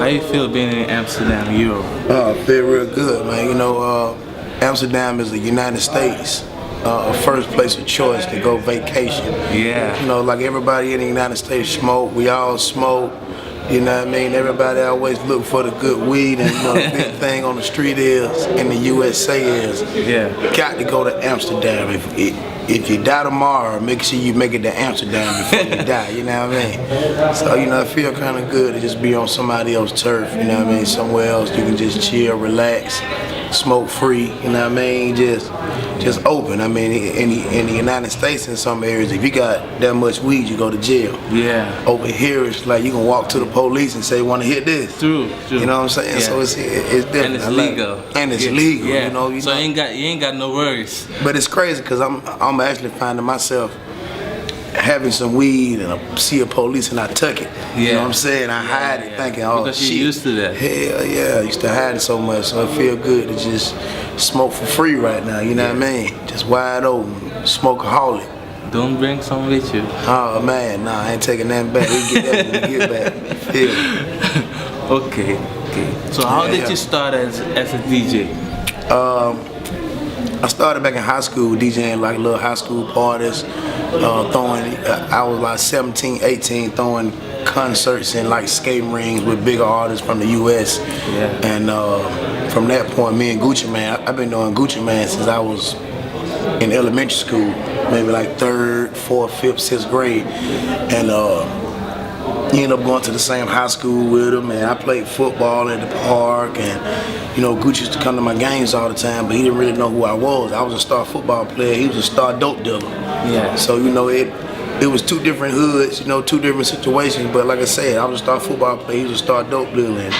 How you feel being in Amsterdam, Europe? I feel real good, man. You know, Amsterdam is the United States. First place of choice to go vacation. Yeah. You know, like everybody in the United States smoke, we all smoke. You know what I mean? Everybody always look for the good weed, and you know, the big thing on the street is, in the USA is, you got to go to Amsterdam. If you die tomorrow, make sure you make it to Amsterdam before you die, you know what I mean? So, you know, I feel kind of good to just be on somebody else's turf, you know what I mean? Somewhere else you can just chill, relax, smoke free, you know what I mean? Just open. I mean, in the United States, in some areas, if you got that much weed, you go to jail. Yeah. Over here, it's like you can walk to the police and say, "Want to hit this?" True. You know what I'm saying? Yeah. So it's different. And it's legal. And it's legal. Yeah. You know. You ain't got no worries. But it's crazy because I'm actually finding myself having some weed and I see a police and I tuck it. You know what I'm saying? I hide it thinking, oh because shit. You're used to that. Hell yeah, I used to hide it so much, so it feel good to just smoke for free right now, you know what I mean? Just wide open, smokeaholic. Don't bring some with you. Oh man, nah, I ain't taking nothing back. We get that when we get back. Yeah. Okay. So how did you start as a DJ? I started back in high school DJing like little high school parties, I was like 17, 18, throwing concerts in like skating rings with bigger artists from the US. Yeah. And from that point, me and Gucci Mane, I've been doing Gucci Mane since I was in elementary school, maybe like 3rd, 4th, 5th, 6th grade. And ended up going to the same high school with him, and I played football at the park, and you know, Gucci used to come to my games all the time, but he didn't really know who I was. I was a star football player, he was a star dope dealer. Yeah. So, you know, it was two different hoods, you know, two different situations, but like I said, I was a star football player, he was a star dope dealer. And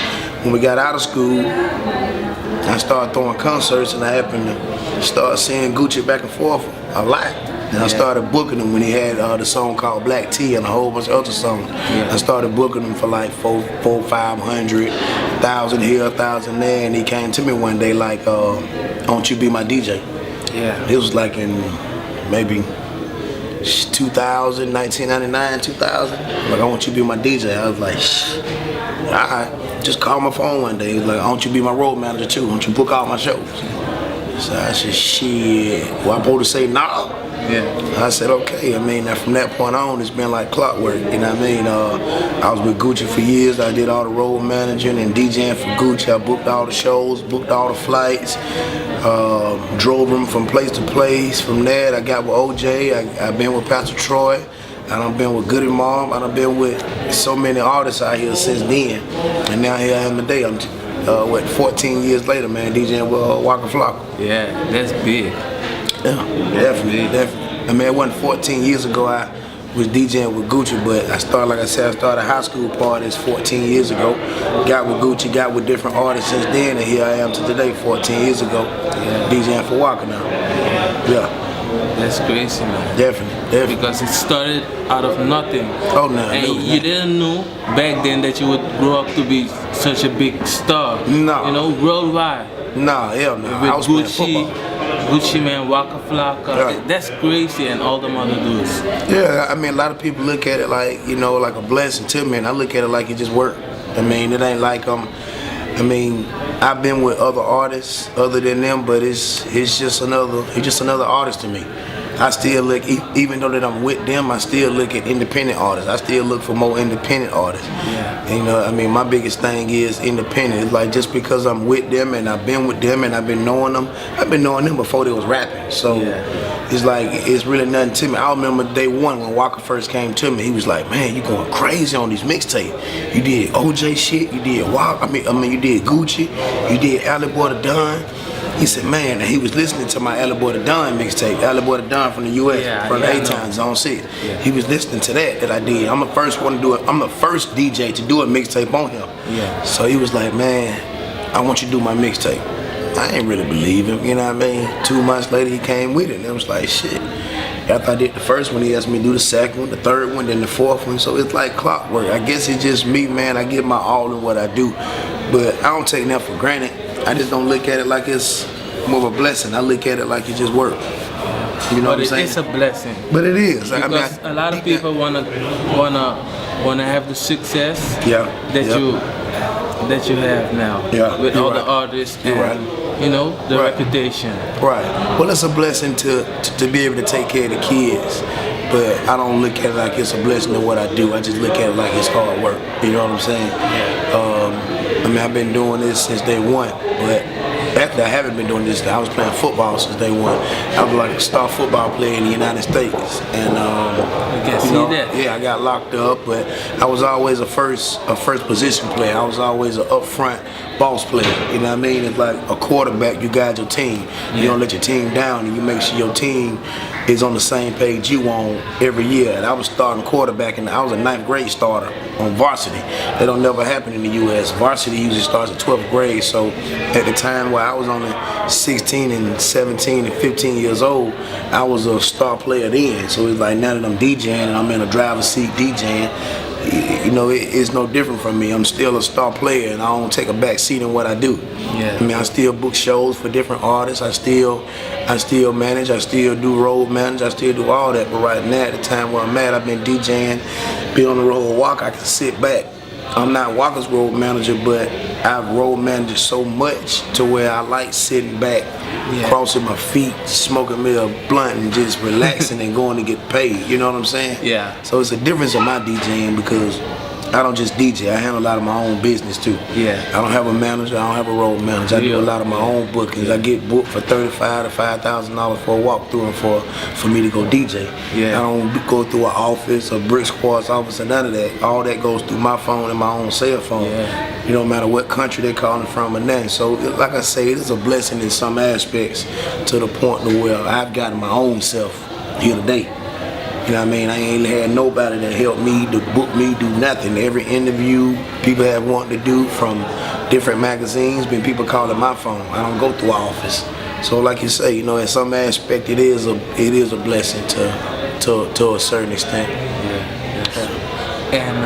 when we got out of school, I started throwing concerts, and I happened to start seeing Gucci back and forth a lot. And I started booking him when he had the song called Black Tea and a whole bunch of other songs. Yeah. I started booking him for like 400, 500, 1,000 here, 1,000 there, and he came to me one day like, "Won't you be my DJ?" Yeah. It was like in maybe 2000, 1999, 2000. Like, "I want you to be my DJ." I was like, alright. Just called my phone one day. He was like, "I want you to be my road manager too. I want you to book all my shows." So I said, shit. Well, I'm supposed to say nah? Yeah. I said, okay. I mean, from that point on, it's been like clockwork. You know what I mean? I was with Gucci for years. I did all the road managing and DJing for Gucci. I booked all the shows, booked all the flights, drove them from place to place. From there, I got with OJ. I've been with Pastor Troy. I done been with Goody Mom. I done been with so many artists out here since then. And now here I am today. I'm 14 years later, man, DJing with Waka Flocka. Yeah, that's big. Yeah, definitely. I mean, it wasn't 14 years ago I was DJing with Gucci, but I started high school parties 14 years ago. Got with Gucci, got with different artists since then, and here I am to today, 14 years ago, DJing for Waka now. Yeah. That's crazy, man. Definitely. Because it started out of nothing. Oh no. And you didn't know back then that you would grow up to be such a big star. No. You know, worldwide. Nah, hell no. With I was Gucci Mane, Waka Flocka. Yeah. That's crazy, and all them other dudes. Yeah, I mean, a lot of people look at it like, you know, like a blessing to me, and I look at it like it just worked. I mean, it ain't like I mean, I've been with other artists other than them, but it's just another artist to me. I still look, even though that I'm with them, I still look at independent artists. I still look for more independent artists. Yeah. And, you know, I mean, my biggest thing is independent. It's like just because I'm with them and I've been with them and I've been knowing them before they was rapping. So it's like, it's really nothing to me. I remember day one when Waka first came to me, he was like, "Man, you going crazy on these mixtapes. You did OJ shit, you did Waka, I mean, you did Gucci, you did Alley Boy the Don." He said, man, and he was listening to my Alley Boy the Don mixtape, Alley Boy the Don from the US, from the A-Town, Zone 6. Yeah. He was listening to that I did. I'm the first one to do it. I'm the first DJ to do a mixtape on him. Yeah. So he was like, man, I want you to do my mixtape. I ain't really believe him, you know what I mean? 2 months later, he came with it, and I was like, shit. After I did the first one, he asked me to do the second one, the third one, then the fourth one. So it's like clockwork. I guess it's just me, man. I give my all in what I do. But I don't take nothing for granted. I just don't look at it like it's more of a blessing. I look at it like it just worked. You know what I'm saying? It's a blessing. But it is. Because a lot of people wanna have the success that that you have now. Yeah, with you're all right. the artists You're and right. you know the Right. reputation. Right. Well, it's a blessing to be able to take care of the kids, but I don't look at it like it's a blessing to what I do. I just look at it like it's hard work. You know what I'm saying? I mean, I've been doing this since day one, but actually I haven't been doing this. I was playing football since day one. I was like a star football player in the United States, and can see that. yeah, I got locked up, but I was always a first position player. I was always an up front boss player. You know what I mean? It's like a quarterback. You guide your team. You don't let your team down, and you make sure your team is on the same page you on every year. And I was starting quarterback, and I was a 9th grade starter on varsity. That don't never happen in the U.S. Varsity usually starts at 12th grade. So at the time where I was only 16 and 17 and 15 years old, I was a star player then. So it's like now that I'm DJing and I'm in a driver's seat DJing, you know, it's no different from me. I'm still a star player, and I don't take a back seat in what I do. Yeah. I mean, I still book shows for different artists. I still manage. I still do road manage. I still do all that. But right now, at the time where I'm at, I've been DJing, be on the road with Walker. I can sit back. I'm not Walker's road manager, but I've road managed so much to where I like sitting back, crossing my feet, smoking me a blunt, and just relaxing and going to get paid. You know what I'm saying? Yeah. So it's a difference in my DJing because I don't just DJ. I handle a lot of my own business too. Yeah. I don't have a manager. I don't have a road manager. I do a lot of my own bookings. I get booked for $35,000 to $5,000 for a walkthrough and for me to go DJ. Yeah. I don't go through an office, a brick squad's office, or none of that. All that goes through my phone and my own cell phone. Yeah. You know, no matter what country they're calling from or nothing. So, like I say, it is a blessing in some aspects to the point to where I've gotten my own self here today. You know what I mean? I ain't had nobody that helped me, to book me, do nothing. Every interview people have wanted to do from different magazines, been people calling my phone. I don't go through an office. So like you say, you know, in some aspect it is a blessing to a certain extent. And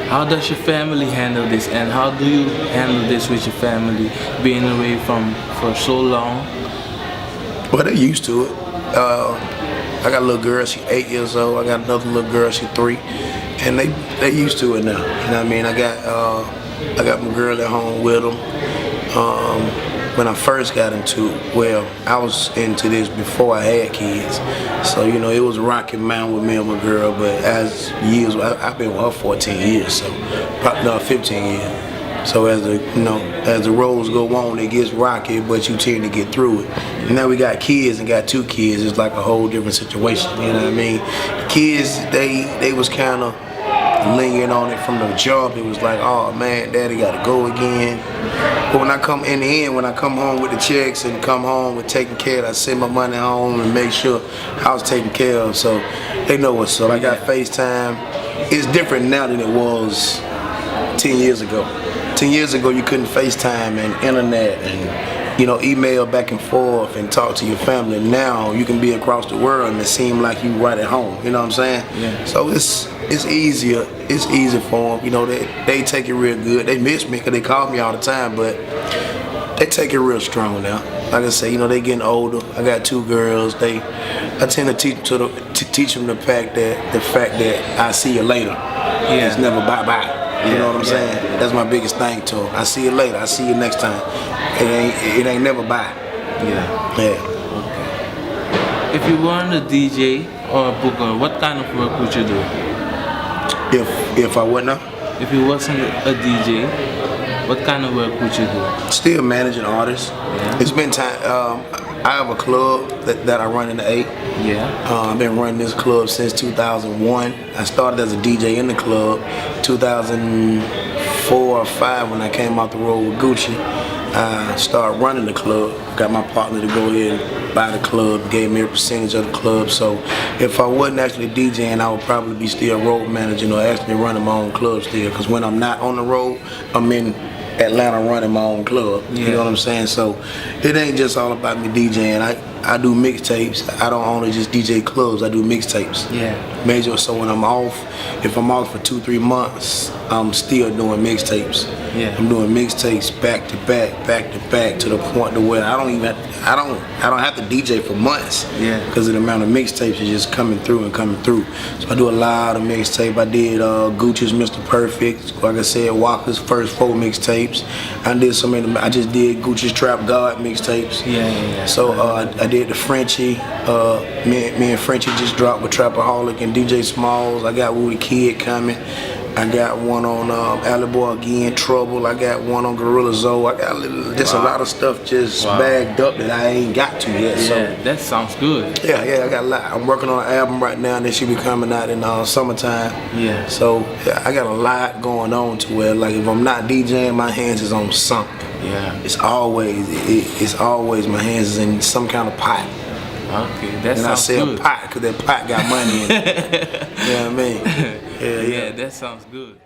how does your family handle this? And how do you handle this with your family, being away for so long? Well, they're used to it. I got a little girl, she's 8 years old. I got another little girl, she's 3, and they used to it now. You know what I mean? I got my girl at home with them. When I first got into it, well, I was into this before I had kids, so you know it was a rocky mountain with me and my girl. But as years, I've been with her 14 years, so probably 15 years. So as the roads go on, it gets rocky, but you tend to get through it. And now we got kids and got 2 kids. It's like a whole different situation. You know what I mean? The kids, they was kind of lingering on it from the jump. It was like, oh man, daddy got to go again. But when I come in the end, when I come home with the checks and come home with taking care of, I send my money home and make sure I was taken care of. So they know what's up. I got FaceTime. It's different now than it was 10 years ago. 10 years ago, you couldn't FaceTime and internet and, you know, email back and forth and talk to your family. Now you can be across the world and it seems like you right at home. You know what I'm saying? Yeah. So it's easier. It's easy for them. You know, they take it real good. They miss me because they call me all the time, but they take it real strong now. Like I say, you know, they getting older. I got 2 girls. I tend to teach them the fact that I see you later. Yeah. It's never bye-bye. You know what I'm saying? That's my biggest thing to them. I see you later. I see you next time. It ain't never bye. Yeah. Yeah. Okay. If you weren't a DJ or a booker, what kind of work would you do? If I wasn't If you wasn't a DJ, what kind of work would you do? Still managing artists. Yeah. It's been time. I have a club that I run in the 8. Yeah. I've been running this club since 2001. I started as a DJ in the club 2004 or 5 when I came out the road with Gucci. I started running the club. Got my partner to go ahead and buy the club, gave me a percentage of the club. So if I wasn't actually DJing, I would probably be still road managing or actually running my own club still. Because when I'm not on the road, I'm in Atlanta running my own club. You know what I'm saying? So it ain't just all about me DJing. I do mixtapes. I don't only just DJ clubs. I do mixtapes. Yeah. Major. So when I'm off, if I'm off for 2-3 months, I'm still doing mixtapes. Yeah. I'm doing mixtapes back to back to the point to where I don't have to DJ for months. Yeah. Because of the amount of mixtapes is just coming through and coming through. So I do a lot of mixtape. I did Gucci's Mr. Perfect. Like I said, Walker's first 4 mixtapes. I just did Gucci's Trap God mixtapes. Yeah. So I did the Frenchie. Me and Frenchie just dropped with Trapaholic and DJ Smalls. I got Woody Kid coming. I got one on Alley Boy again, Trouble. I got one on Gorilla Zoe. I got a lot of stuff just bagged up that I ain't got to yet. Yeah, So that sounds good. yeah, I got a lot. I'm working on an album right now that should be coming out in summertime. Yeah. So yeah, I got a lot going on to where like if I'm not DJing, my hands is on something. Yeah. It's always my hands is in some kind of pot. Okay, that And I sounds say good. a pot because that pot got money in it. You know what I mean? Yeah, that sounds good.